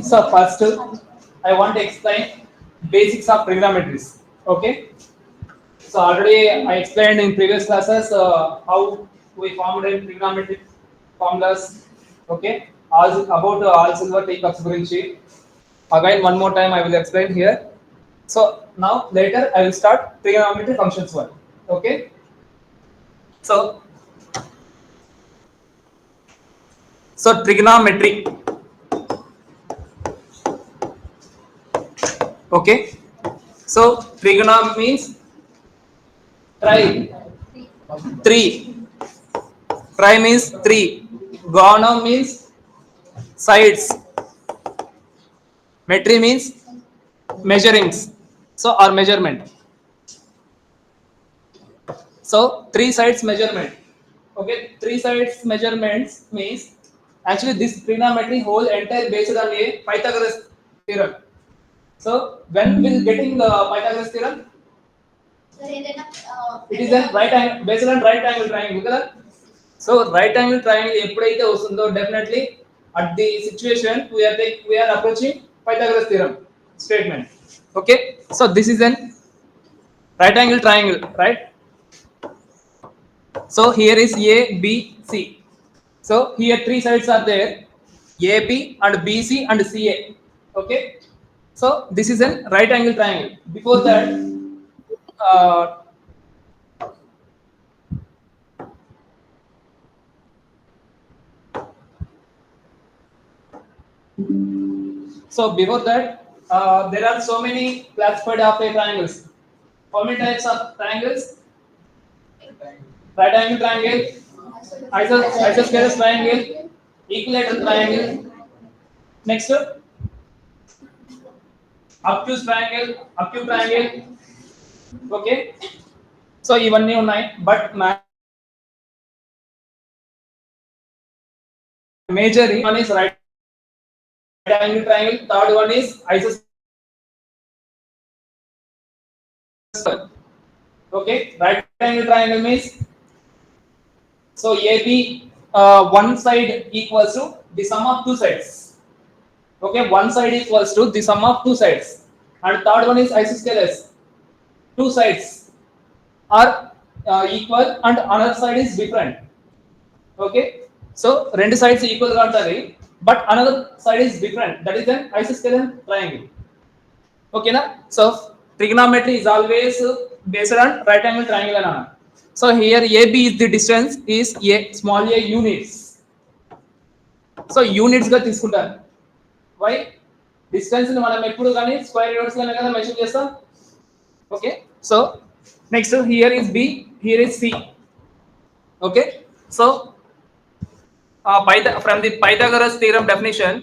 So first, I want to explain basics of trigonometry. Okay. So already I explained in previous classes how we formed a trigonometric formulas. Okay. All about all silver teacups gurinchi. Again, one more time I will explain here. So now later I will start trigonometry functions one. Okay. So trigonometry. Okay. So trigonometry means try three. Try means three. Gona means sides. Metry means measurings. So or measurement. So three sides measurement. Okay, three sides measurements means actually this trigonometry whole entire based on a Pythagoras theorem. So when will getting the Pythagoras theorem? It is a right angle based on right angle triangle కదా. So right angle triangle ఎప్పుడైతే వస్తుందో definitely at the situation we are approaching Pythagoras theorem statement. Okay, so this is an right angle triangle, right? So here is A, B, C. So here three sides are there, AB and BC and CA. Okay. So this is a right angle triangle. Before that, uh, there are so many classified of a triangles. How many types of triangles? Right angle triangle, isosceles triangle, equilateral triangle. Next, obtuse triangle. Okay. So ఇవన్నీ ఉన్నాయి but major one is right angle triangle, third one is isosceles. Okay, right angle triangle means so AB one side equals to the sum of two sides. Okay, one side equals to the sum of two sides, and third one is isosceles. Two sides are equal and another side is different. Okay, so రెండు sides equal గా ఉంటాయి but another side is different, that is an isosceles triangle. Okay na. So trigonometry is always based on right angle triangle ana. So here AB is the distance is a small a units. So units గా తీసుకుంటారు. Why? Distance ని మనం ఎప్పుడు కానీ square units లోనే కదా measure చేస్తాం. Okay, so next here is B, here is C. Okay, so from the Pythagoras theorem definition,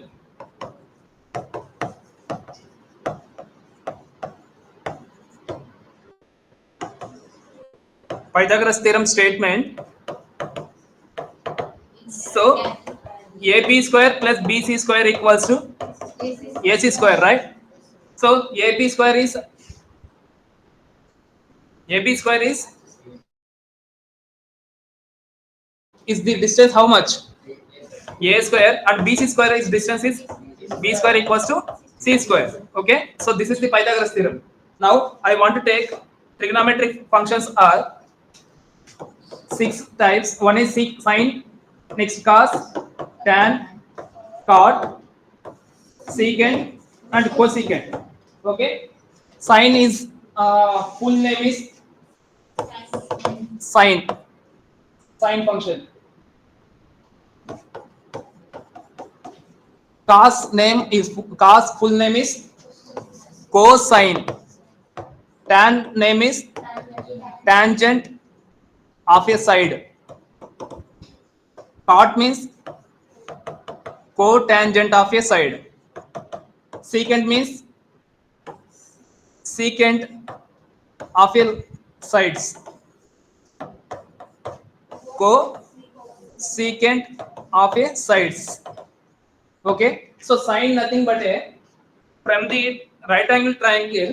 Pythagoras theorem statement. So AB square plus BC square equals to AC square, right? So AB square is the distance how much? A square, and BC square is distance is B square equals to C square. Okay, so this is the Pythagoras theorem. Now I want to take trigonometric functions are six types. One is sine, next cos, tan, cot, secant and cosecant. Okay, sine is full name is sine function. Cos full name is cosine. Tan name is tangent of a side. Cot means cotangent of a side. Secant means secant of a sides. Cosecant of a sides. Okay, so sine nothing but a from the right angle triangle.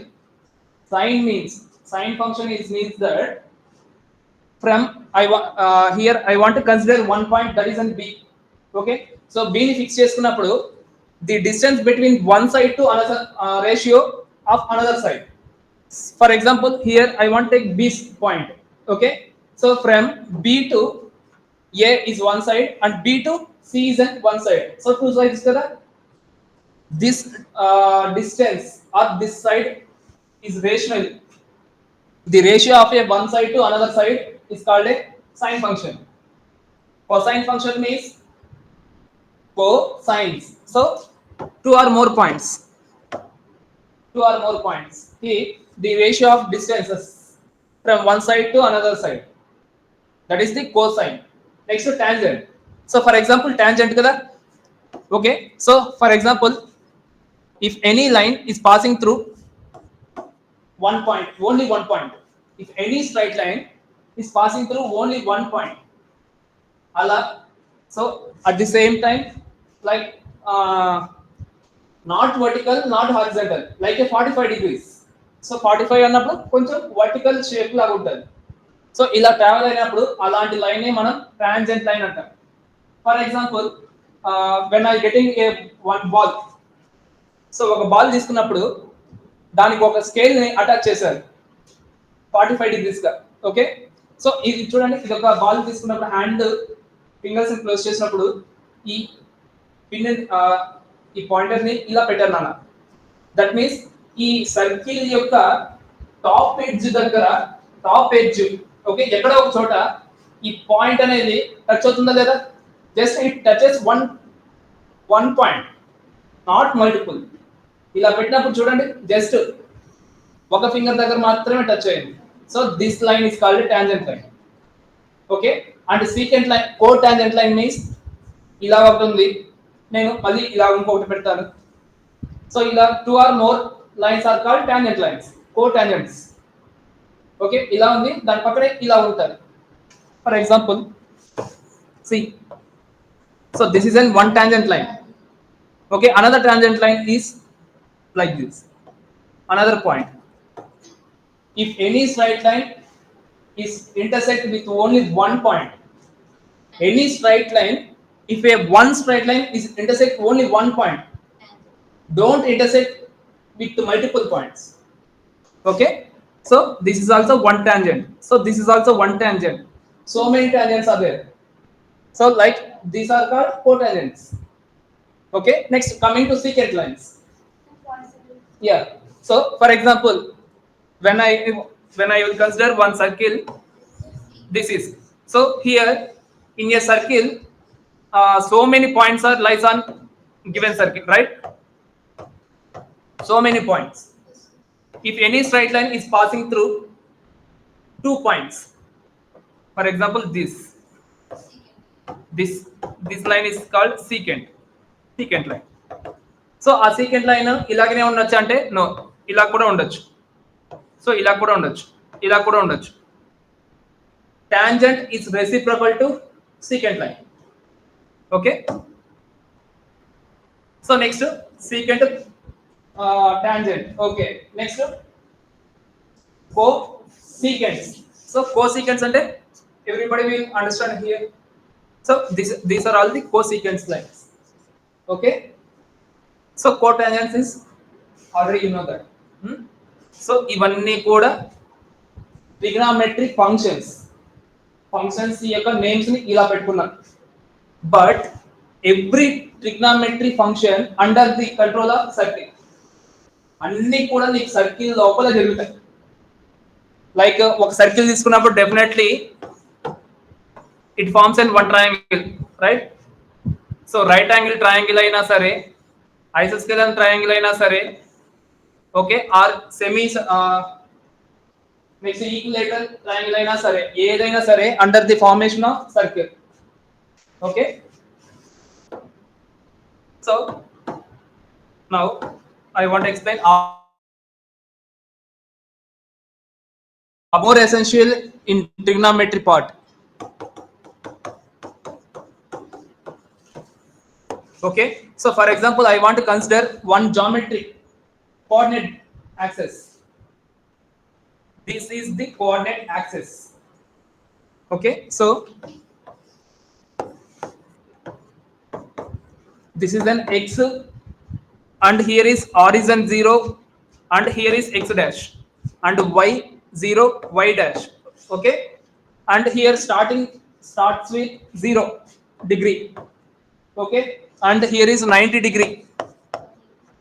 Sine function means that from here I want to consider one point, that is an B. Okay, so B ని fix చేసుకున్నప్పుడు the distance between one side to another ratio of another side. For example, here I want to take B point. Okay, so from B to A is one side and B to C is on one side. So two sides together. This distance or this side is rational. The ratio of a one side to another side is called a sine function. Cosine function means cosines. So two or more points. Two or more points. Here the ratio of distances from one side to another side. That is the cosine. Next to tangent. So for example, tangent kada. Okay. So for example, if any line is passing through one point, only one point. If any straight line is passing through only one point, Allah. So at the same time, like not vertical, not horizontal, like a 45 degrees. So 45 అన్నప్పుడు కొంచెం vertical shape లాగా ఉంటుంది. So ఇలా travel అయినప్పుడు అలాంటి line మనం ట్రాన్జెంట్ line అంటాం. For example when I getting a one ball. So ఒక బాల్ తీసుకున్నప్పుడు దానికి ఒక స్కేల్ ని అటాచ్ చేశారు 45 degrees గా. ఓకే, సో ఇది చూడండి, ఇది ఒక బాల్ తీసుకున్నప్పుడు హ్యాండ్ ఫింగర్స్ క్లోజ్ చేసినప్పుడు ఈ పిన్ ఈ పాయింటర్ ని ఇలా పెట్టారు నాన్న. దట్ మీన్స్ ఈ సర్కిల్ యొక్క టాప్ ఎడ్జ్ దగ్గర, టాప్ ఎడ్జ్ ఓకే ఎక్కడ ఒక చోట ఈ పాయింట్ అనేది టచ్ అవుతుందా లేదా? Just it touches one point, not multiple. ఇలా పెట్టినప్పుడు చూడండి, జస్ట్ ఒక ఫింగర్ దగ్గర మాత్రమే టచ్ అయ్యింది. So this line is called tangent line. Okay, and secant line, co tangent line means ఇలా ఉంటుంది. నేను మళ్ళీ ఇలా ఇంకొకటి పెడతాను. సో ఇలా two or more lines are called tangent lines, co tangents. Okay, ఇలా ఉంది, దాని పక్కనే ఇలా ఉంటారు. For example C, so this is an one tangent line. Okay, another tangent line is like this. Another point, if any straight line is intersect with only one point, any straight line, if a one straight line is intersect only one point, don't intersect with multiple points. Okay, so this is also one tangent, so this is also one tangent. So many tangents are there. So like these are called cotangents. Okay, next coming to secant lines. Yeah, so for example, when I will consider one circle, this is, so here in a circle so many points are lies on given circle, right? So many points. If any straight line is passing through 2 points, for example this line is called secant line. So ఆ secant line ఇలాగనే ఉండొచ్చు అంటే no, ఇలా కూడా ఉండొచ్చు. So ఇలా కూడా ఉండొచ్చు, ఇలా కూడా ఉండొచ్చు. Tangent is reciprocal to secant line. Okay, so next secant tangent. Okay, next cosecants. So cosecants అంటే everybody will understand here. So these are all the cosecants lines. Okay, so cotangents is already you know that. So ఇవన్నీ కూడా trigonometric functions యొక్క names ని ఇలా పెట్టుకున్నాను. But every trigonometric function under the control of circle. అన్ని కూడా నీకు circle లోపల జరుగుతాయి. లైక్ ఒక సర్కిల్ తీసుకున్నప్పుడు definitely it forms and one triangle, right? So right angle triangle అయినా సరే, ఐసోస్కేలర్ ట్రయాంగిల్ అయినా సరే, okay, or semi next equilateral triangle అయినా సరే, ఏదైనా సరే under the formation of circle. Okay, so now I want to explain more essential in trigonometry part. Okay, so for example I want to consider one geometric coordinate axis. This is the coordinate axis. Okay, so this is an x and here is origin 0, and here is x dash, and y 0, y dash. Okay, and here starts with 0 degree. Okay, and here is 90 degree,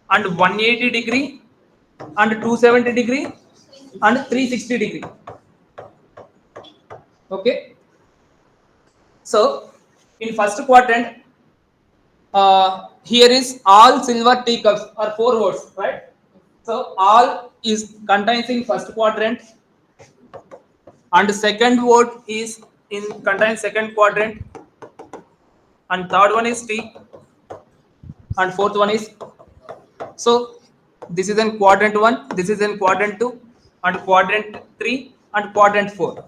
and 180 degree, and 270 degree, and 360 degree. Okay, so in first quadrant, here is all silver teacups or 4 words, right? So all is contains in first quadrant, and second word is in contains second quadrant, and third one is T, and fourth one is, so this is in quadrant 1, this is in quadrant 2, and quadrant 3, and quadrant 4.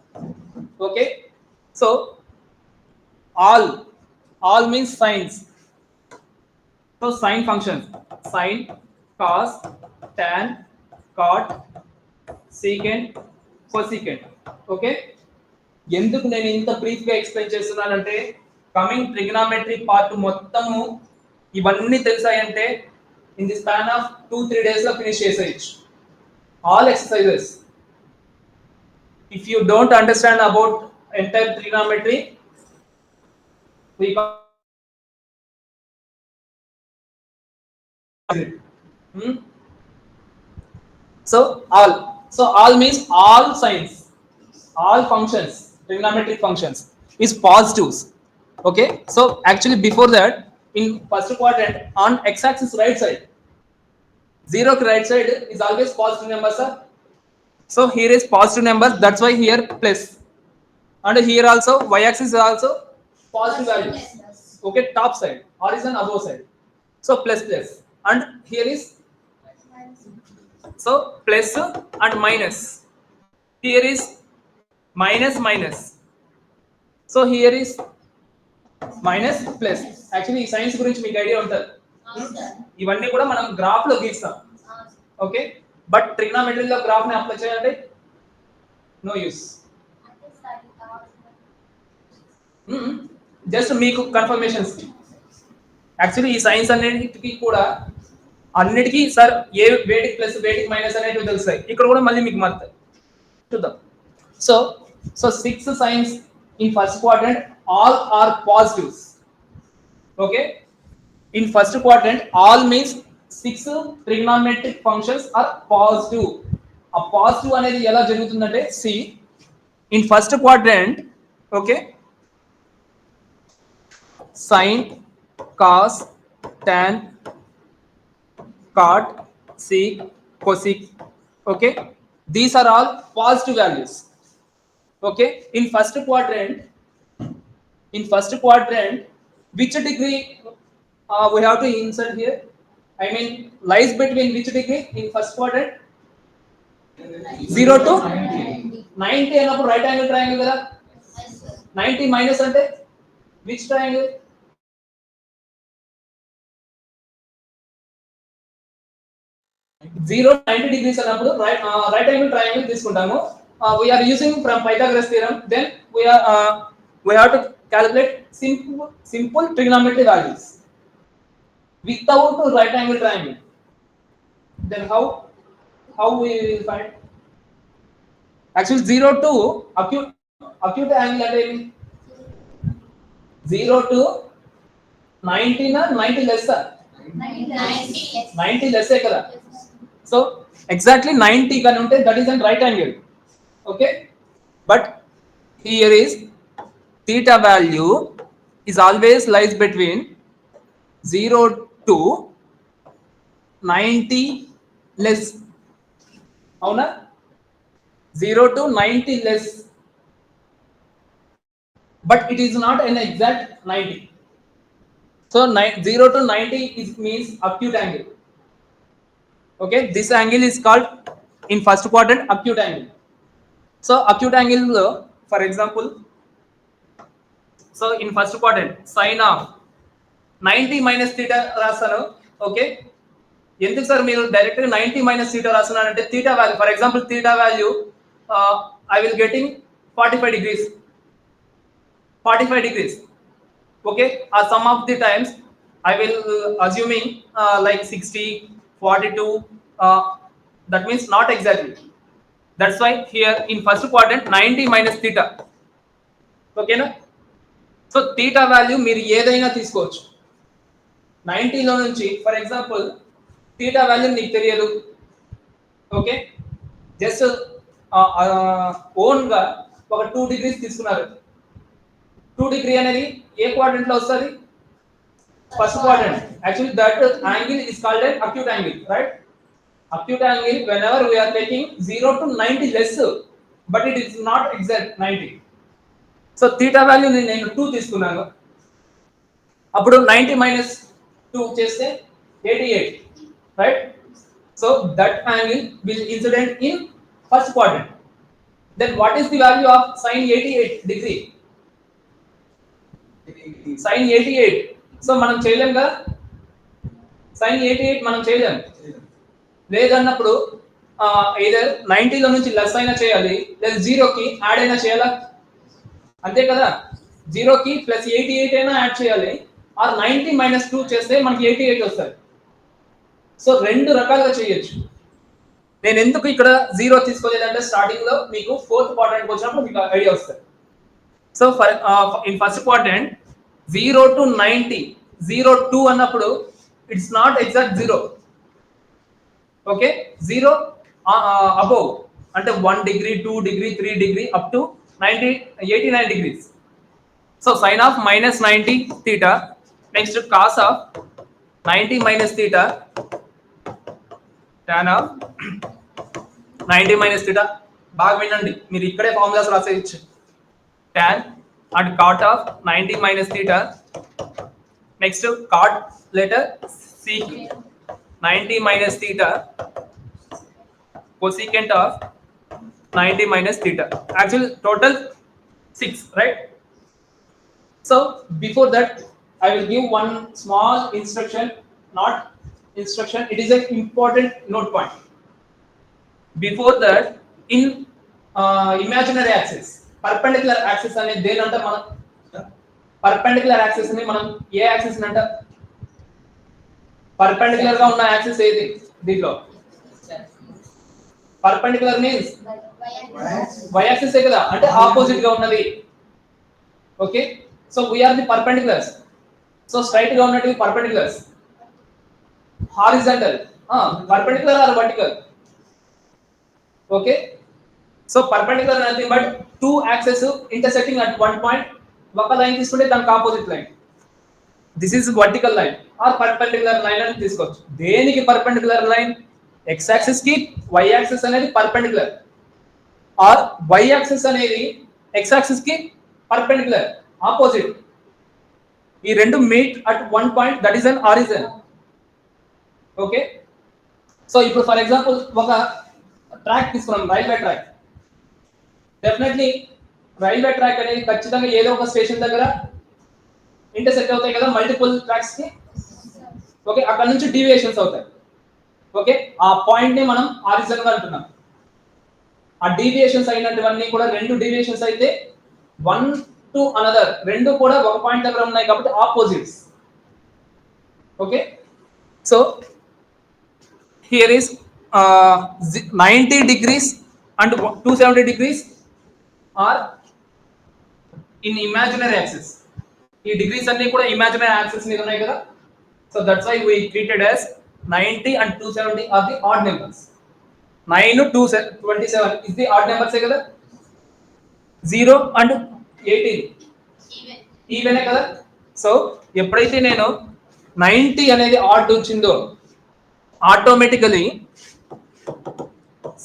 Okay, so all means sines. So sine functions, sine, cos, tan, cot, secant, cosecant. Okay, ఎందుకు నేను ఇంత brief గా explain చేస్తున్నానంటే coming trigonometry part మొత్తము ఇవన్నీ తెలిసాయంటే in the span of 2-3 days లో finish చేసేయచ్చు all exercises. If you don't understand about entire trigonometry we hmm? So all means all signs, all functions, trigonometric functions is positives. Okay, so actually before that, in first quadrant on x-axis right side, 0 right side is always positive number, sir. So here is positive number, that's why here plus, and here also y-axis is also positive values. Okay, top side, horizon above side, so plus plus, and here is, so plus and minus, here is minus minus, so here is minus plus. Actually ఈ science గురించి మీకు idea ఉంటుంది, ఇవన్నీ కూడా మనం graph లో గీస్తాం. Okay, but ట్రిగ్నామెట్రీలో graph ని apply చేయాలంటే నో యూస్. జస్ట్ మీకు కన్ఫర్మేషన్స్. యాక్చువల్లీ ఈ సైన్స్ అన్నిటికీ కూడా అన్నిటికీ సార్ ఏ వేటికి ప్లస్ వేటికి మైనస్ అనేటివి తెలుస్తాయి, ఇక్కడ కూడా మళ్ళీ మీకు మారుతాయి, చూద్దాం. So 6 signs in first quadrant all are positives. Okay, in first quadrant all means 6 trigonometric functions are positive. A positive అనేది ఎలా జరుగుతుందంటే see in first quadrant, okay, sin, cos, tan, cot, sec, cosec. Okay, these are all positive values. Okay, in first quadrant which degree we have to insert here, I mean lies between which degree in first quadrant? 0 to 90 అన్నప్పుడు right angle triangle కదా. 90 minus అంటే which triangle? 0 90 degrees అన్నప్పుడు right angle triangle తీసుకుంటాము. We are using from Pythagoras theorem, then we have to calculate simple trigonometry values without right angle triangle. Then how we will find? Actually 0 to acute angle అంటే 0 to 90 na 90 less, 90 less కదా. So exactly 90 kan unte that is an right angle. Okay, but here is theta value is always lies between 0 to 90 less. అవునా, 0 to 90 less, but it is not an exact 90. So 0 to 90 is means acute angle. Okay, this angle is called in first quadrant acute angle. So acute angle, for example, so in first quadrant sin of 90 minus theta రాస్తాను. Okay, ఎందుకు sir మీరు direct గా 90 minus theta రాస్తున్నారంటే theta value, for example theta value I will getting 45 degrees. Okay, sum of the times I will assuming like 60, 42. That means not exactly. That's why here in first quadrant 90 minus theta. ఓకేనా? So theta value మీరు ఏదైనా తీసుకోవచ్చు 90 లో నుంచి. For example theta value నీకు తెలియదు, okay, just own గా ఒక 2 డిగ్రీస్ తీసుకున్నారు. 2 డిగ్రీ అనేది ఏ క్వాడ్రంట్ లో వస్తుంది? First quadrant. Actually that angle is called an acute angle, right? Acute angle whenever we are taking 0 to 90 less, but it is not exact 90. So theta value నేను 2 తీసుకున్నాను. అప్పుడు 90 minus 2 చేస్తే 88, right? So that angle will incident in first quadrant. Then what is the value of sin 88 degree? Sin 88. So మనం చేయలేం కదా, sin 88 మనం చేయలేం. లేదన్నప్పుడు either 90 లో నుంచి లెస్ అయినా చేయాలి, లేదా 0 కి యాడ్ అయినా చేయాలా, అంతే కదా? 0 కి ప్లస్ 88 అయినా యాడ్ చేయాలి, ఆర్ 90 minus 2 చేస్తే మనకి 88 వస్తుంది. సో రెండు రకాలుగా చేయొచ్చు. నేను ఎందుకు ఇక్కడ 0 తీసుకోలేదంటే స్టార్టింగ్ లో మీకు ఫోర్త్ క్వాడ్రంట్ వచ్చినప్పుడు మీకు ఐడియా వస్తుంది. So for in first quadrant 0 to 90, 0 2 అన్నప్పుడు it's not exact 0. Okay, 0 above అంటే 1 degree, 2 degree, 3 degree up to 89 degrees. So sin of minus 90 theta, next cos of 90 minus theta, tan of 90 minus theta. బాగా వినండి, మీరు ఇక్కడే formulas రాసేయచ్చు. tan and cot of 90 minus theta, next cot letter sec 90 minus theta, cosecant of 90 minus theta. Actually total 6, right? So before that I will give one small instruction, not instruction, it is an important note point. Before that, in imaginary axis, perpendicular axis ane deni anta మనం perpendicular axis ని మనం ఏ axis ని అంట? Perpendicular గా ఉన్న axis ఏది దీంట్లో? Perpendicular means y axis ఏ కదా, అంటే ఆపోజిట్ గా ఉన్నది. Okay, so we are the perpendiculars. So straight గా ఉన్నది perpendiculars. Horizontal perpendicular or vertical? Okay, so perpendicular nothing but two axes intersecting at one point. ఒక లైన్ తీసుకుంటే దానికి opposite line, this is vertical line or perpendicular line అని తీసుకోవచ్చు. దేనికి perpendicular line? x axis కి y axis అనేది perpendicular, or y axis అనేది x axis కి పర్పెండిక్యులర్ ఆపోజిట్. ఈ రెండు meet at one point, that is an origin. Okay, so ఇప్పుడు ఫర్ ఎగ్జాంపుల్ ఒక ట్రాక్ తీసుకున్నాం, railway track. Definitely railway track అనేది ఖచ్చితంగా ఏదో ఒక స్టేషన్ దగ్గర ఇంటర్సెక్ట్ అవుతాయి కదా మల్టిపుల్ ట్రాక్స్ కి. ఓకే, అక్కడ నుంచి డీవియేషన్స్ అవుతాయి. ఓకే, ఆ పాయింట్ ని మనం ఆరిజిన్ గా అంటున్నాం. ఆ డీవియేషన్స్ అయినటువన్నీ కూడా రెండు డీవియేషన్స్ అయితే వన్ టు అనదర్, రెండు కూడా ఒక పాయింట్ దగ్గర ఉన్నాయి కాబట్టి opposites. Okay, so here is 90 degrees and 270 degrees are in imaginary axis. ఈ డిగ్రీస్ అన్ని కూడా ఇమాజినరీ యాక్సిస్ మీద ఉన్నాయి కదా. So that's why we treated as 90 and 270 are the odd numbers. 9 to 27 is the odd numbers ఏ కదా. 0 and 18 even కదా. So ఎప్పుడైతే నేను 90 అనేది ఆడ్ వచ్చిందో ఆటోమేటికలీ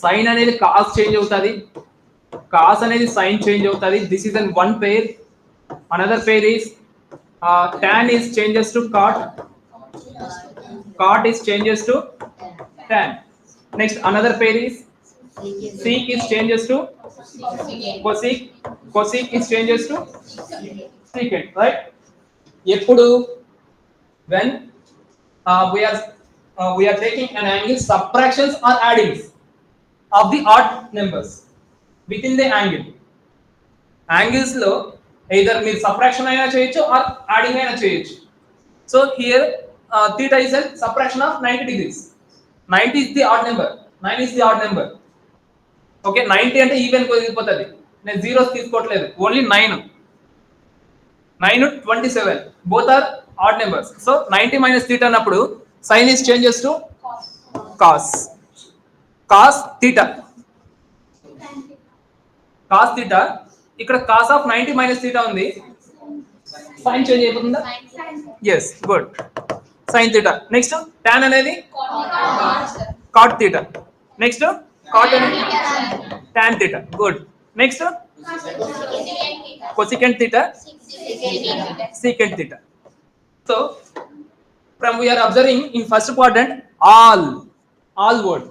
సైన్ అనేది కాస్ చేంజ్ అవుతుంది, కాస్ అనేది సైన్ చేంజ్ అవుతుంది. This is an one pair. Another pair is tan is changes to cot, cot is changes to tan. Next another pair is sec is changes to cosec, cosec is changes to secant, right? ఎప్పుడు when we are taking an angle, subtractions or addings of the odd numbers within the angle. Angles లో either మీరు subtraction అయినా చేయొచ్చు or adding అయినా చేయొచ్చు. So here theta is a subtraction of 90 degrees. 90 is the odd number, 9 is the odd number. Okay, 90 అంటే even కు వెళ్ళిపోతది. నేను zeros తీసుకోవట్లేదు, only 9 27, both are odd numbers. So 90 minus theta అన్నప్పుడు sin is changes to cos theta. cos theta ఇక్కడ cos of 90 minus theta ఉంది, sin change అయిపోతుందా? yes, good, sin theta. next tan అనేది cot theta. next cot అనేది tan theta. good. next cosecant theta, secant theta. So from we are observing in first quadrant, all word,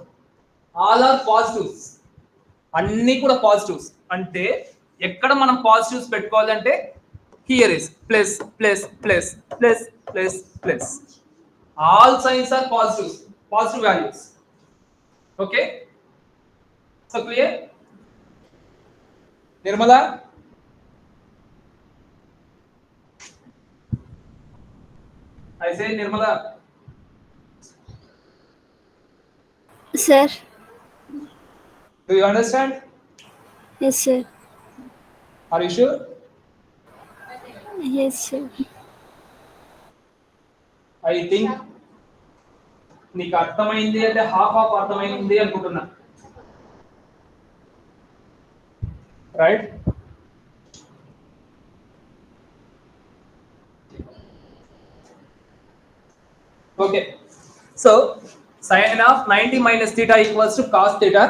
all are positives, అన్ని కూడా positives. అంటే ఎక్కడ మనం positives పెట్టుకోవాలంటే here is plus plus plus plus plus plus. all signs are positives, positive values. okay, so clear? Nirmala, I say Nirmala. Sir. Do you understand? Yes, sir. Are you sure? Yes, sir. I think నీకు అర్థమైంది అంటే half అర్థమైంది అనుకుంటున్నా, right? okay, so sin of 90 minus theta equals to cos theta.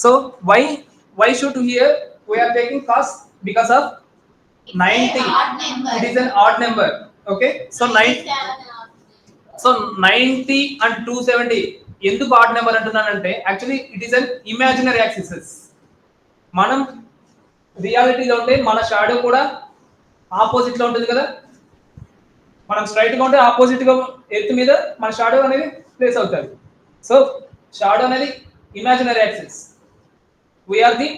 so why should here we are taking cos? because of 90, it is an odd number. okay, so 90 and 270 ఎందుకు odd number అంటున్నానంటే actually it is an imaginary axis. మనం రియాలిటీలో ఉంటే మన shadow కూడా opposite లో ఉంటుంది కదా, మనం స్ట్రైట్ గా ఉంటే ఆపోజిట్ గా ఎర్త్ మీద మన షాడో అనేది ప్లేస్ అవుతుంది. సో షాడో అనేది imaginary axis, we are the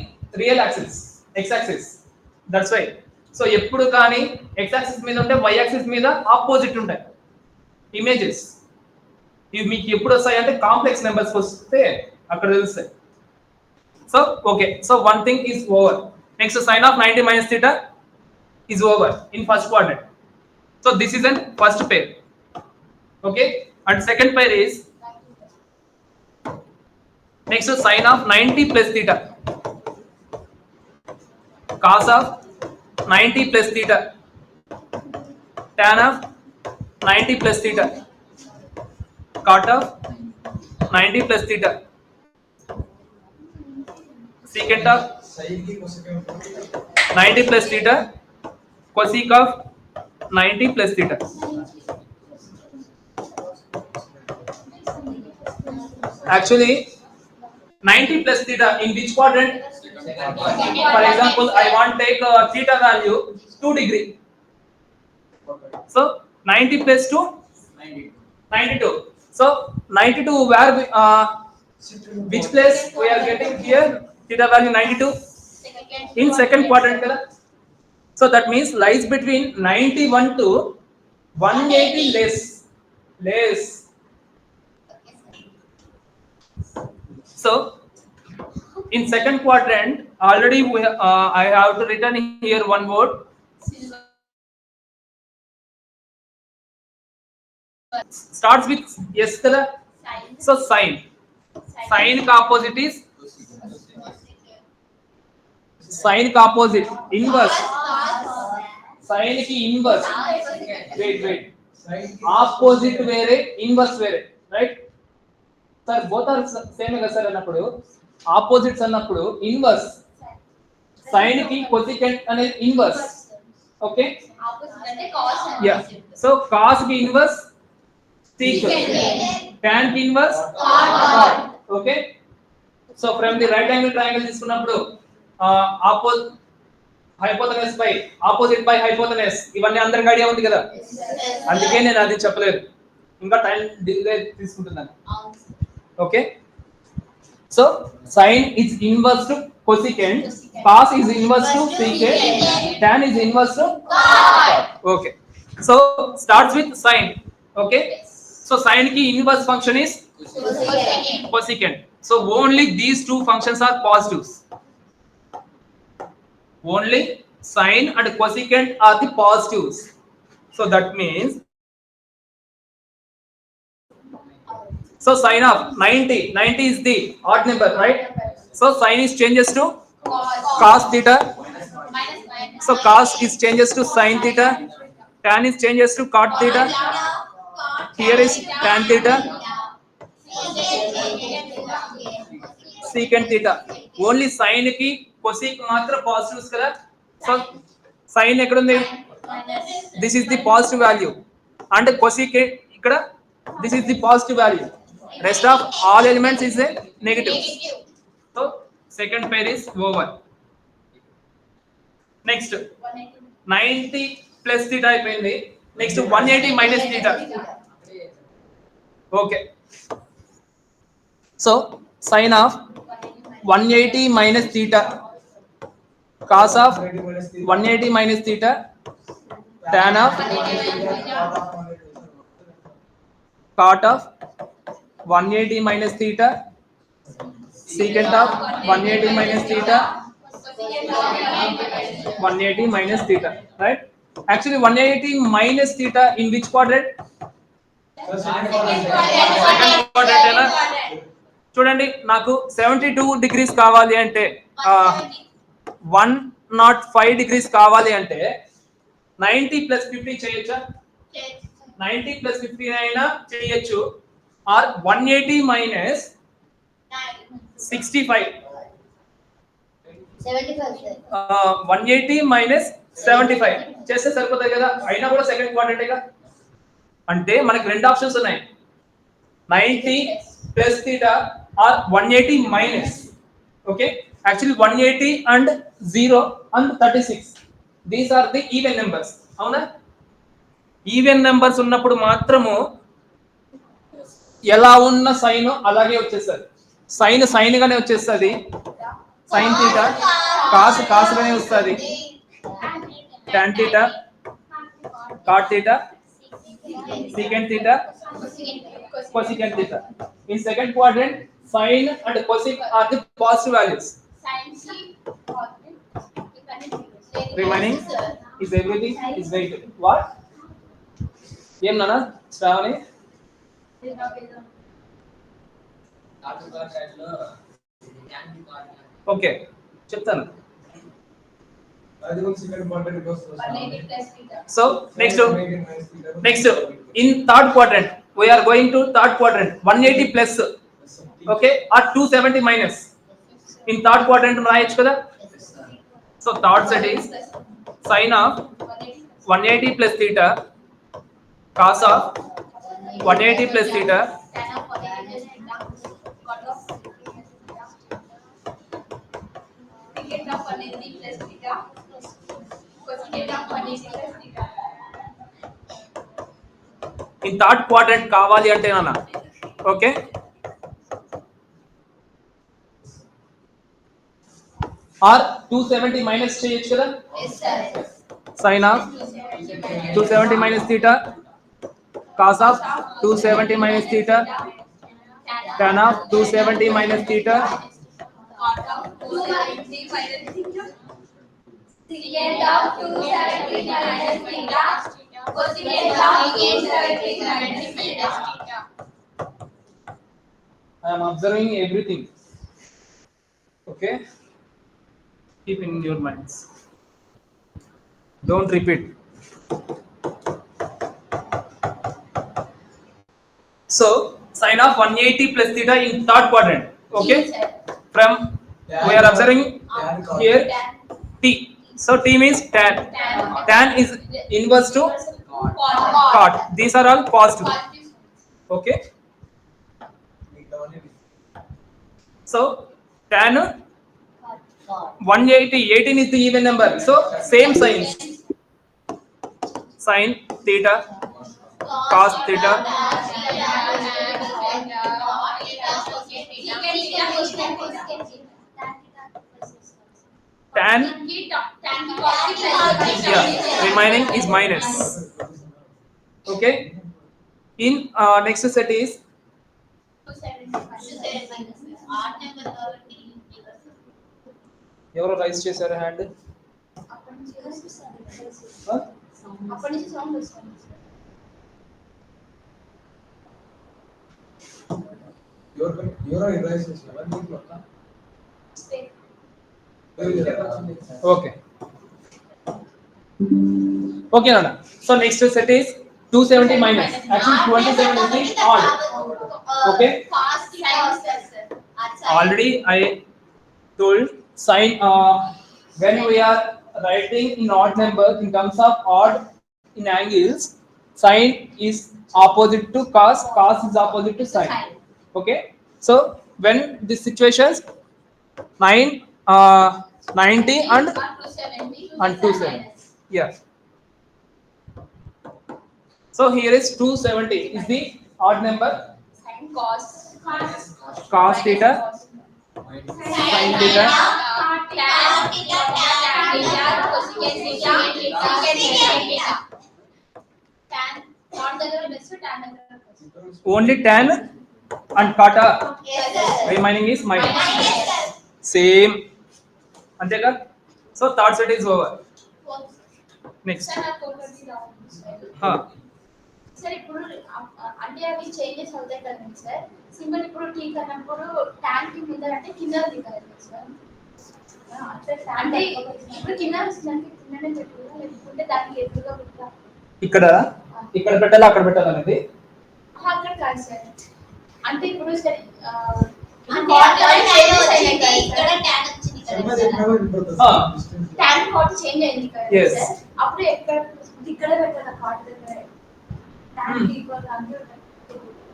real axis, x axis. That's why. So ఎప్పుడు కానీ ఎక్స్ యాక్సిస్ మీద ఉంటే వై యాక్సిస్ మీద ఆపోజిట్ ఉంటాయి ఇమేజెస్. ఇవి మీకు ఎప్పుడు వస్తాయి అంటే కాంప్లెక్స్ నెంబర్స్ వస్తే అక్కడ తెలుస్తాయి. So okay, so one thing is over. Next sin of 90 minus theta is over in first quadrant. so this is an first pair. okay, and second pair is next sin of 90 plus theta, cos of 90 plus theta, tan of 90 plus theta, cot of 90 plus theta, secant of 90 plus theta, cosec of 90 plus theta. actually 90 plus theta in which quadrant? for example, I want take theta value 2 degree. so 90 plus 2 92. so 92 where which place we are getting here theta value 92? in second quadrant kada. so that means lies between 91 to 180 less. so in second quadrant already we I have to written here one word starts with yes kada. so sin ka opposite is sin ka opposite inverse. sin ki inverse, wait opposite వేరే inverse వేరే, right? Sir both are same కదా sir అన్నప్పుడు opposites అన్నప్పుడు inverse, sin కి cosecant అనేది inverse. Okay, opposite అంటే cos yeah. So cos కి inverse sec, tan కి inverse cot. Okay, so from the right angle triangle తీసుకున్నప్పుడు hypotenuse by opposite by hypotenuse, ఇవన్నీ అందరికి ఐడియా ఉంది కదా, అందుకే నేను అది చెప్పలేదు, ఇంకా టైం డిలే తీసుకుంటున్నాను. Okay, so sin is inverse to cosecant, cos is inverse to secant, tan is inverse to cot. Okay, So starts with sine. Okay, so sine ki inverse function is cosecant. So only these two functions are positives. Only sine and cosecant are the positives. So that means, so sine of 90, 90 is the odd number, right? So sine is changes to cos theta. So cos is changes to sine theta. Tan is changes to cot theta. Here is tan theta. Secant theta. Only sine ki cosec matra positives kada. So sine ekkada undi? This is the positive value, and cosecant ikkada, this is the positive value. Rest of all elements is a negative. So second pair is over. Next 90 plus theta అయిపోయింది. Next 180 minus theta. Okay, so sine of 180 minus theta, cos of 180 minus theta, tan of cot of 180 minus theta, secant of 180 minus theta, 180 minus theta, right? Actually 180 minus theta in which quadrant? Second quadrant ఎలా? చూడండి, నాకు 72 degrees కావాలి అంటే 105 degrees కావాలి అంటే 90 plus 50 చేయొచ్చా? 90 plus 50 అయినా చేయొచ్చు, ఆర్ 180 minus 65, 180 minus 75 చేస్తే సరిపోతాయి కదా. అయినా కూడా సెకండ్ క్వాడ్రంటేగా. అంటే మనకి రెండు ఆప్షన్స్ ఉన్నాయి, 90 plus theta or 180 minus. Okay, actually 180 and 0 and 36, these are the even numbers. అవునా? ఈవెన్ నెంబర్స్ ఉన్నప్పుడు మాత్రము ఎలా ఉన్న సైన్ అలాగే వచ్చేస్తుంది. సైన్ సైన్ గానే వచ్చేస్తుంది, సైన్ థీటా. కాస్ కాస్ గానే వస్తుంది, tan theta, cot theta, secant theta, cosecant theta. In second quadrant, sine and cosec are the positive values. Remaining is everything is negative. What? ఏం నాన్న Shravani? Okay చెప్తాను. So next in third quadrant we are going to third quadrant, 180 plus, okay, or 270 minus. In third quadrant రాయొచ్చు కదా. So third set is sine of 180 plus theta, cos of 180 plus theta, in third quadrant కావాలి అంటే నాన్న. Okay, are 270 minus చేయొచ్చు కదా. Sine of 270 minus theta, cos of 270 minus theta, tan of 270 minus theta, secant of 270 minus theta, cosecant of 870 minus theta. I am observing everything. Okay, keep in your minds, don't repeat. So sine of 180 plus theta in third quadrant. Okay, from we are observing here t. So t means tan. Tan is inverse to cot. These are all positive. Okay, so tan 180, 18 is the even number. So same signs, sin theta, cos theta, tan, yeah, remaining is minus. Okay. In next set is 270 odd number కాబట్టి ఎవరో rice చేశారు hand. అప్పటి నుంచి sound వస్తుంది ఎవరో rice చేశారు దీంట్లో Okay. Okay, Nana. So next set is 270 minus. Actually 27 is the odd. Okay. Cost sir Already I told sign when we are writing in odd number in terms of odd in angles, sign is opposite to cos, cos is opposite to sin. Okay. So when these situations 90 and 270. Yeah. So here is 270 is the odd number. sin cos Cos theta, sin theta, tan theta cosecant theta secant theta tan not దగ్గర plus tan దగ్గర plus only tan and kata yes sir remaining is minus. yes sir Same. Anteka. So third set is over. Next. Sir నాకు ఒకటి రావాలి sir Ha. Sir ఇప్పుడు అంటే అవి changes అవుతాయి కదా సార్ సింబల్ ఇప్పుడు టీ కన్నప్పుడు ట్యాన్ కి మీద అంటే కింద దిగాలి సార్ అంటే ఇప్పుడు కింద వస్తుందంటే కిందనే పెట్టాలి లేకుంటే దానికి ఎదురుగా పెట్టాలి ఇక్కడ పెట్టాలా అక్కడ పెట్టాలా అనేది అక్కడ కాదు సార్ అంటే ఇప్పుడు సార్ ఇక్కడ ట్యాన్ వచ్చింది కదా ట్యాన్ కార్డ్ చేంజ్ అయింది కదా Yes. సార్ అప్పుడు ఇక్కడ పెట్టాలి కార్డ్ దగ్గర ట్యాన్ ఈక్వల్ అంటే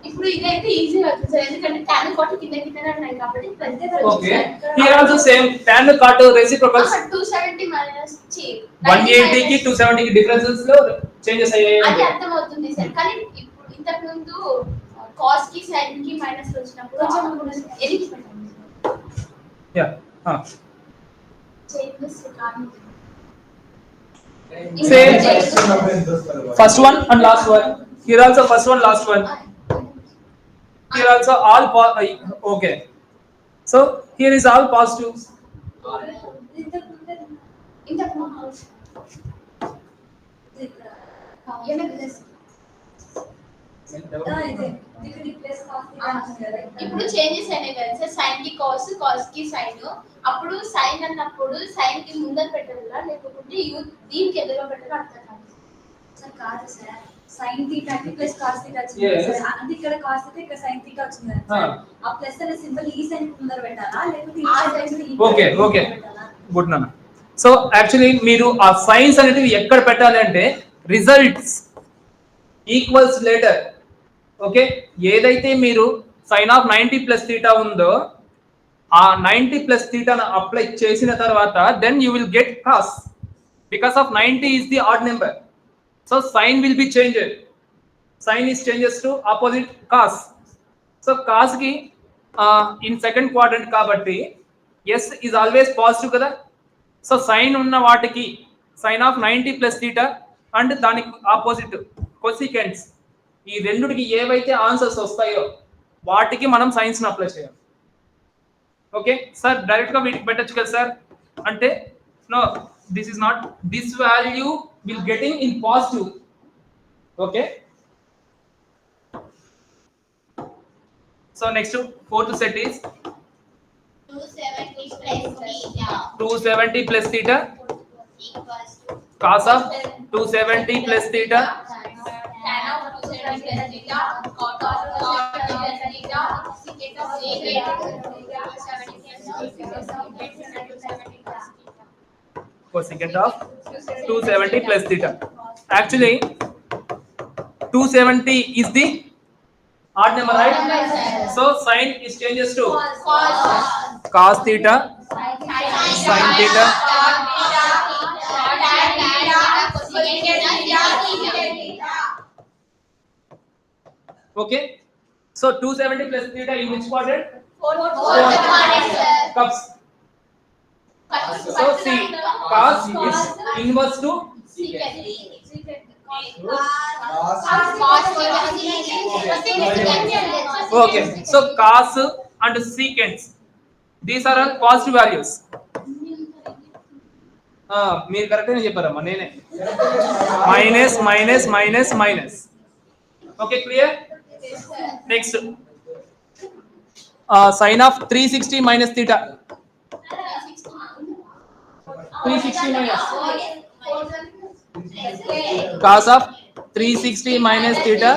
ఇప్పుడు ఇదైతే ఈజీ అవుతుంది సార్ ఎందుకంటే ట్యాన్ కార్డ్ కిందనే ఉన్నాయి కాబట్టి పెద్ద Okay. Here also same tan kata reciprocals 270 minus 180 కి 270 కి డిఫరెన్సెస్ లో చేంజెస్ అది అయ్యాయి. అర్థమవుతుంది సార్ కానీ ఇప్పుడు ఇంతకు ముందు కాస్ కి సైన్ కి మైనస్ వచ్చినప్పుడు ఎలికి పెట్టండి యా. చేంజెస్ కానీ Same. First one and last one. Here also first one, last one. Here also all okay. So here is all positives. ఇంతకు ముందు ఇప్పుడు చేంజెస్ అయినాయి కదా సార్ సైన్ కి కాస్ కాస్ కి సైన్ అప్పుడు సైన్ అన్నప్పుడు సైన్ కి ముందర పెట్టాలా లేకపోతే దీనికి ఎదురుగా పెట్టాలా అర్థం కాదు సార్ కాదు సార్ sin theta కి ప్లస్ cos theta వచ్చింది Yes. సార్ అంటే ఇక్కడ cos theta ఇక్కడ sin theta వచ్చింది కదా Ah. సార్ ఆ ప్లస్ అనే సింబల్ ఈ సైన్ ముందర పెట్టాలా లేకపోతే ఈ ఆ సైన్ side ఈ Okay, side okay. పెట్టాలా? గుడ్ నాన్న. సో యాక్చువల్లీ మీరు ఆ సైన్స్ అనేటివి ఎక్కడ పెట్టాలి అంటే రిజల్ట్స్ ఈక్వల్స్ లేటర్. ఓకే, ఏదైతే మీరు సైన్ ఆఫ్ 90 ప్లస్ థీటా ఉందో ఆ 90 ప్లస్ థీటాను అప్లై చేసిన తర్వాత then you will get cos because of 90 is the odd number. So sign will be changed. Sign is changes to opposite cos. So cos కి in second quadrant కాబట్టి S is always positive కదా. So sine ఉన్న వాటికి sine of 90 plus theta and దానికి opposite cosecants ఈ రెండుకి ఏవైతే answers వస్తాయో వాటికి మనం సైన్స్ ని అప్లై చేయాలి. ఓకే సార్, డైరెక్ట్ గా వీటికి పెట్టచ్చు కదా సార్ అంటే no, this is not, this value will getting in positive. Okay, so next fourth set is 270 plus theta equals to cos of 270 plus theta tan of 270 plus theta cot of 270 theta secant of 270 plus cosecant of 270 plus theta. Actually 270 is the odd number, right? So sin is changes to cos theta sin theta. Okay, so 270 plus theta in which quadrant? Cups. So see, cos is inverse to Okay, so cos and secant, these are all positive values. మీరు కరెక్ట్గా చెప్పారమ్మా, నేనే minus minus minus minus. Okay, clear? Next sine of 360 minus theta. 360 minus cos of 360 minus theta.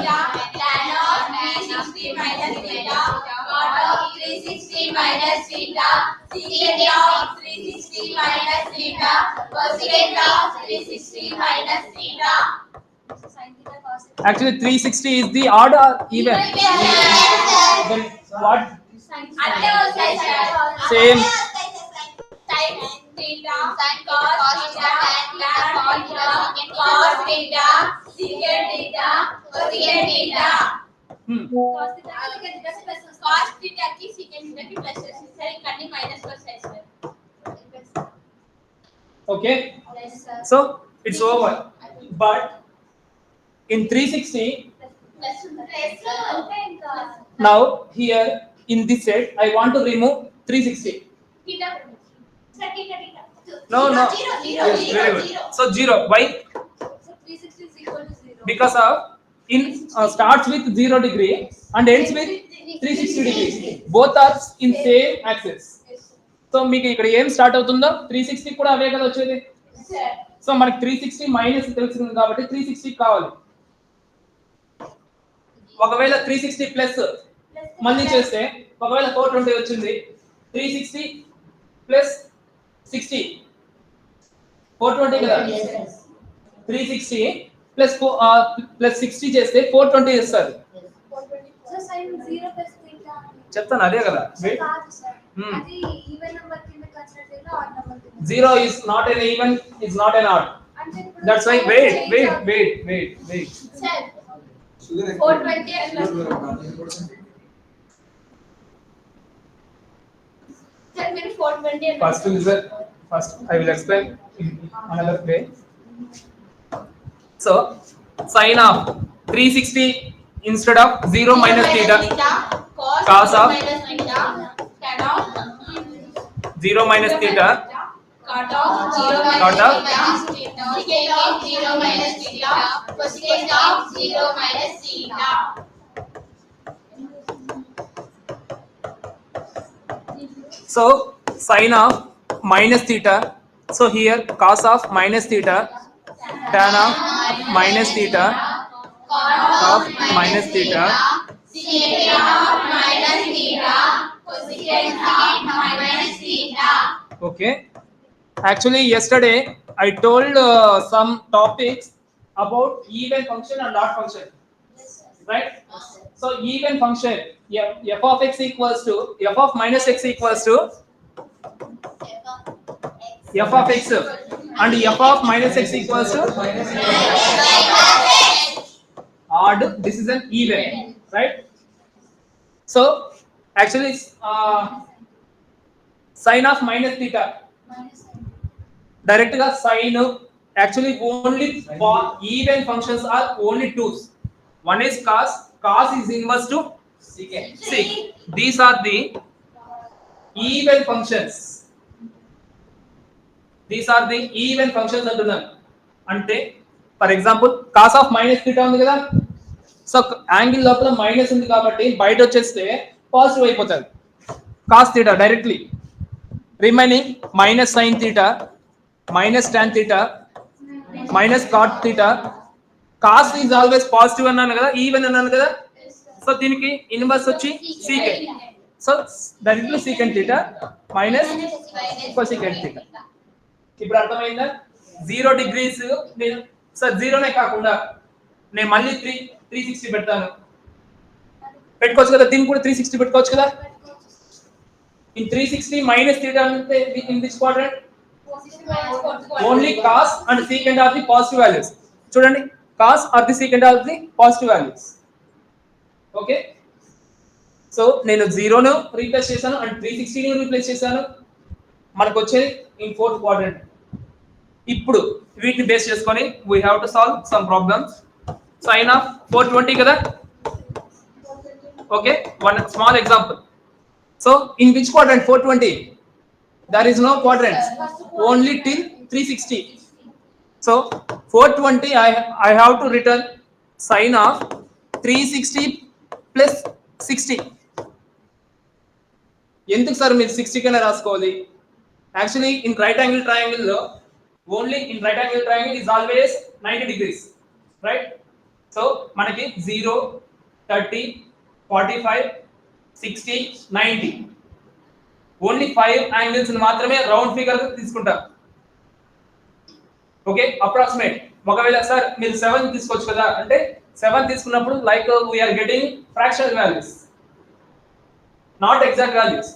Actually 360 is the odd or even? Then what? Same. Theta, sin cos theta, tan theta, cos theta, secant theta, cosecant theta. Cos theta की secant theta की plus है sir, इकट्ठी minus plus है sir. Okay, so it's over. But in 360, now here in this set I want to remove 360. Theta. No. Zero. Yes, very good. So 0. Why? So 360 is equal to 0. Because of in starts with 0 degree and ends with 360 degrees. Both are in same axis. So మీకు ఇక్కడ ఏం start అవుతుందో 360 కూడా అవే కదా వచ్చేది. So మనకి 360 minus తెలుస్తుంది కాబట్టి 360 కావాలి. ఒకవేళ 360 ప్లస్ మళ్ళీ చేస్తే ఒకవేళ 420 వచ్చింది, 360 ప్లస్ 60 420 కదా. 360 ప్లస్ 60 చేస్తే 420 చేస్తారు. So sin 0 plus theta. చెప్తాను అదే కదా. కాదు సార్. అది ఈవెన్ నంబర్ కింద కన్సిడర్ చేయాలి, ఆడ్ నంబర్ కింద. 0 is not an even, is not an odd. అంటే ఇప్పుడు That's why wait. Sir, Sugar 420 and plus. Sir, मेरे 420 and First I will explain in another way. So sin of 360 instead of 0 minus theta, cos of minus theta, tan of 0 minus theta, cot of 0 Cot of? minus theta, secant of 0 minus theta, cosecant of 0 minus theta. so sin of minus theta, so here cos of minus theta, tan of minus theta, of minus theta. Secant of minus theta, cosecant of minus theta. Okay, actually yesterday I told some topics about even function and odd function, right? So even function, f of x equals to f of minus x equals to f of x and f of minus x equals to odd. This is an even, right? So actually sin of minus theta, direct ga sin, actually only for even functions are only twos. One is cos is inverse to sec. These are the even functions. These are the even functions అంటున్నాను. అంటే for example cos of minus theta ఉంది కదా. So angle లోపల minus ఉంది కాబట్టి బయట వచ్చేస్తే positive అయిపోతుంది cos theta directly. Remaining minus sin theta, minus tan theta, minus cot theta. cos is always positive అన్నాను కదా, ఈవెన్ అన్నాను కదా. సో దీనికి ఇన్వర్స్ వచ్చి secant. So directly secant theta minus cosecant theta. ఇప్పుడు అర్థమైందా? 0 degrees నేను సార్ 0నే కాకుండా నేను మళ్ళీ 360 పెడతాను, పెట్టుకోవచ్చు కదా. దీన్ని కూడా 360 పెట్టుకోవచ్చు కదా. ఇన్ 360 మైనస్ theta అంటే in this quadrant only cos and secant are the positive values. చూడండి, cos or the secant are the positive values. Okay, so నేను 0ను రీప్లేస్ చేశాను అండ్ 360ని రీప్లేస్ చేశాను. మనకు వచ్చేది ఇన్ ఫోర్త్ క్వాడ్రంట్. ఇప్పుడు వీటిని బేస్ చేసుకొని we have to solve some problems. Sine of 420 కదా. Okay, one small example. So in which quadrant 420? There is no quadrants, only till 360. So 420 I have to return sine of 360 plus 60. ఎందుకు sir మీరు 60 కన్నా రాసుకోవాలి? Actually in right angle triangle లో only in right angle triangle is always 90 degrees, right? So మనకి 0, 30, 45, 60, 90 only 5 angles మాత్రమే round figure తీసుకుంటాం. Okay, approximate. ఒకవేళ sir మీరు 7 తీసుకోవచ్చు కదా అంటే 7 తీసుకున్నప్పుడు like we are getting fractional values, not exact values.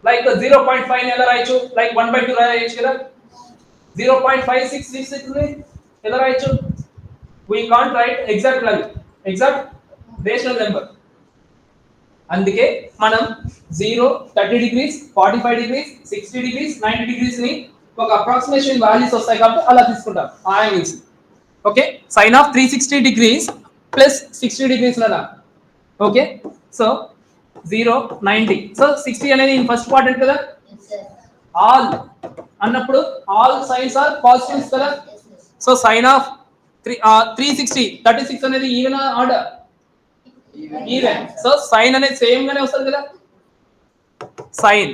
Like 0.5 ఎలా రాయొచ్చు? లైక్ 1/2 రాయొచ్చు కదా. 0.5666 ఎలా రాయొచ్చు? we can't write exact value, exact rational number. అందుకే మనం 0, 30 degrees, 45 degrees, 60 degrees, 90 degrees ని ఒక అప్రాక్సిమేషన్ వాల్యూస్ వస్తాయి కాబట్టి అలా తీసుకుంటాం ఆ angles. Okay, sin of 360 degrees plus 60 degrees లనా. Okay, so 0, 90. సో 60 అనేది ఇన్ ఫస్ట్ క్వాడ్రంట్ కదా. ఆల్ అన్నప్పుడు ఆల్ సైన్స్ ఆర్ పాజిటివ్స్ కదా. సో sin of 360 36 అనేది even order, even. So sine అనేది సేమ్ గానే వస్తుంది కదా. సైన్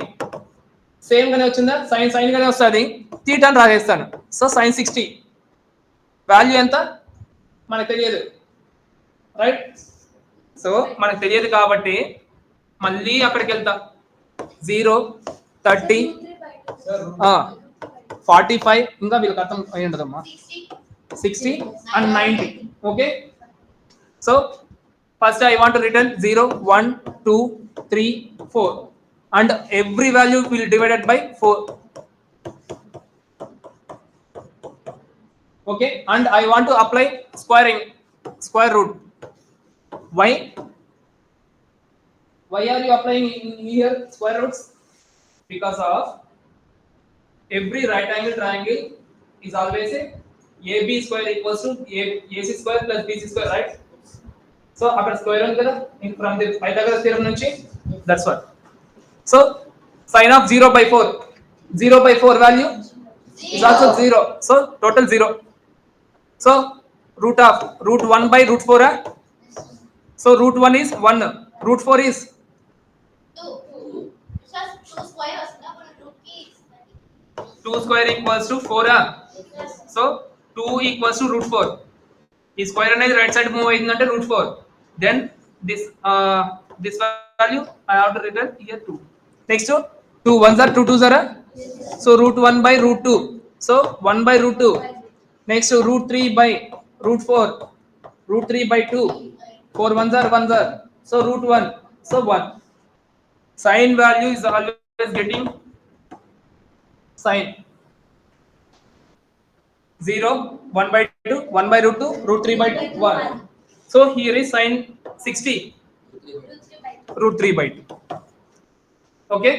సేమ్ గానే వచ్చిందా? సైన్ సైన్ గానే వస్తుంది. థీటా అని రాసేస్తాను. సో sin 60 వాల్యూ ఎంత మనకు తెలియదు, రైట్? సో మనకు తెలియదు కాబట్టి మళ్ళీ అక్కడికి వెళ్తా. 0, 30, 45 ఇంకా వీళ్ళకి అర్థం అయి ఉండదమ్మా. 60 and 90. Okay, so first I want to return 0, 1, 2, 3, 4 and every value will divided by 4. Okay, and I want to apply squaring, square root. Why are you applying in here square roots? Because of every right angle triangle is always a AB square equals to AC square plus BC square, right? So అక్కడ square ఉంది కదా from the Pythagoras theorem నుంచి. That's what. So sin of 0/4, 0/4 value is also 0. So total 0. So root of root 1/√4. So root 1 is 1. Root 4 is 2. Sir, 2 square వస్తుందా? మన root కి 2 square equals to 4. So 2 equals to √4. ఈ square అనేది right side move అయిందంటే √4. Then this value I have to return here 2. Next 2 1s are 2 2s are. So √1/√2. So 1/√2. Next √3/√4. √3/2. 4 1s are 1s are. So √1. So 1. Sin value is always getting sin 0, 1/2, 1/√2, √3/2, 1. So here is sin 60, √3/2. Okay,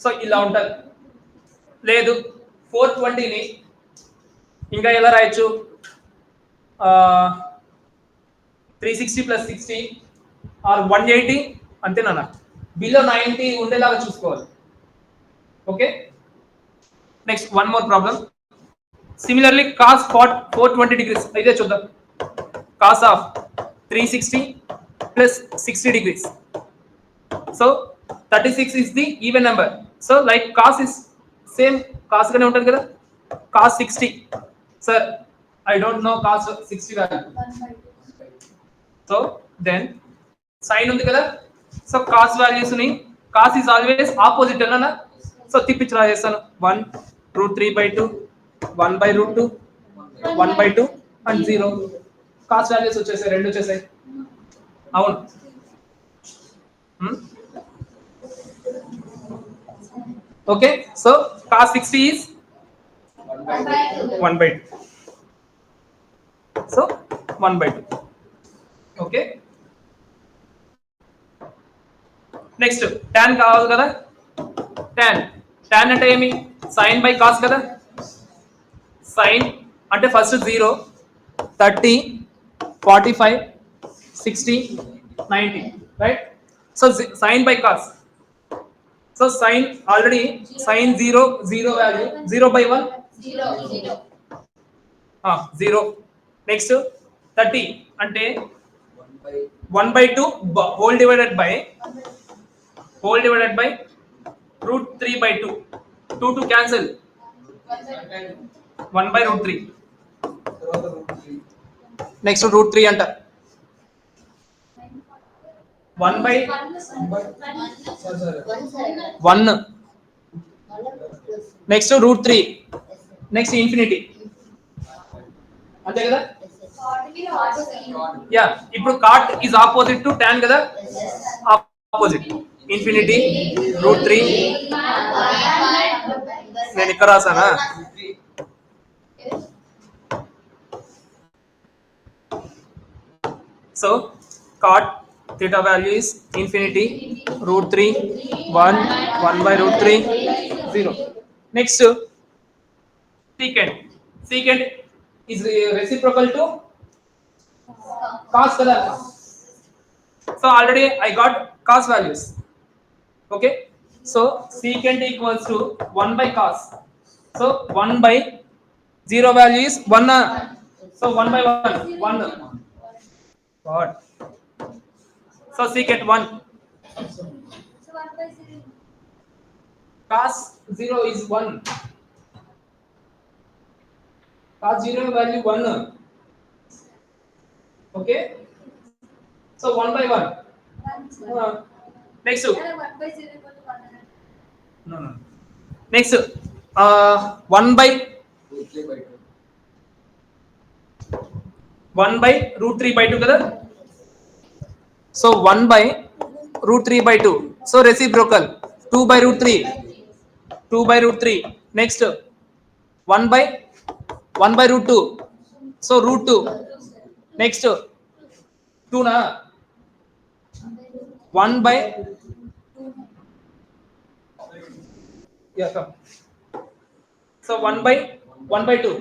so ఇలా ఉంటుంది. లేదు 420 ని ఇంకా ఎలా రాయొచ్చు? 360 plus 60 or 180 అంతేనా? Below 90 ఉండేలాగా చూసుకోవాలి. Okay, next one more problem. Similarly cos 420 degrees అయితే చూద్దాం. cos of 360 plus 60 degrees. So 36 is the even number. So like cos is same cos గానే ఉంటుంది కదా. cos 60. Sir, I don't know cos 60 value. So then sin ఉంది కదా. So cos values ని cos is always opposite అన్నా. So తిప్పించి రాసేస్తాను. 1 √3/2, 1/√2, 1/2 and 0. cos values వచ్చేసాయి, రెండు వచ్చేసాయి. అవును. Okay, so cos 60 is 1/2. So 1/2. Okay, next tan కావాలి కదా. tan అంటే ఏమి? Sin by cos kada. Sin అంటే first 0 30 45 60 90 right. So sin by cos. So sin already sin 0 0 value 0 by 1 0. Next 30 అంటే 1 by 2 whole divided by root 3 by 2. 2 to cancel 1 by root 3. తర్వాత route 3. Next root 3 అంట 1 by సరే 1. Next root 3. Next infinity. అంతే కదా. Yeah ఇప్పుడు cot is opposite to tan కదా. Opposite. Infinity root 3. నేను ఇక్కడ రాసానా. So cot theta value is infinity root 3 1 1 by root 3 0. Next secant. Secant is reciprocal to cos kada. So already I got cos values. Okay, so secant equals to 1 by cos. So 1 by 0 value is 1. So 1 by 1 God. So secant 1. So 1/0. Cos 0 is 1. Cos 0 value 1. Okay. So 1 by 1. 1, sir. Next. Yeah, 1/0 equal to 1. No. Next. 1 by root 3 by 2. 1 by root 3 by 2 kada. So 1 by root 3 by 2. So reciprocal 2 by root 3. 2 by root 3. Next 1 by root 2. So root 2. Next 2 na. 1 by yeah come. So 1 by 2.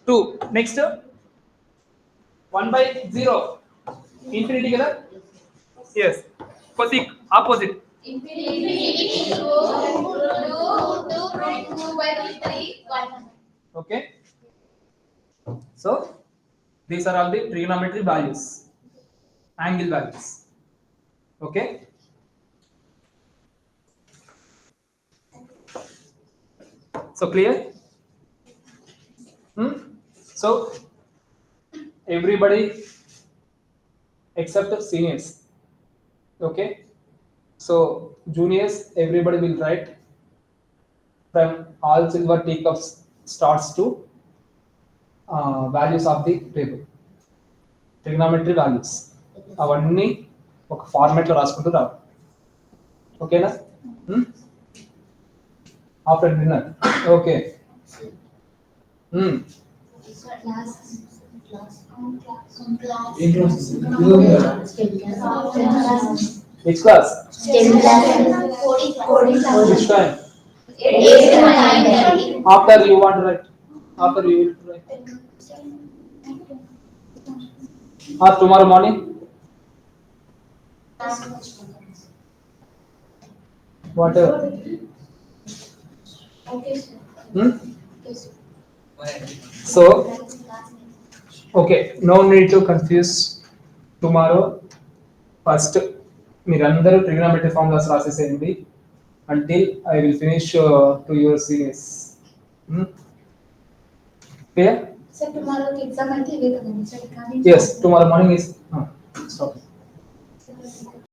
2. Next 1 by 0. Infinity kada. Yes. Cosec opposite. Infinity 2 by 3 1. Okay. So these are all the trigonometry values, angle values. Okay. So clear. So everybody except seniors. Okay. So juniors, everybody will write from all silver teacups starts to values of the table, trigonometry values. అవన్నీ ఒక format లో రాసుకుంటూ రావు. ఓకేనా. After dinner. Okay. ఏం class ఇది ఉంది కదా. Which class? Which time? After you want to write. After you will write. Tomorrow morning. Whatever. Okay, sir. So, okay, no need to confuse. Tomorrow, first, మీరందరూ trigonometry formulas రాసేసేయండి until I will finish to your series. Clear? Sir, tomorrow exam అయితే ఇదే కదండి sir. Yes, tomorrow morning is stop.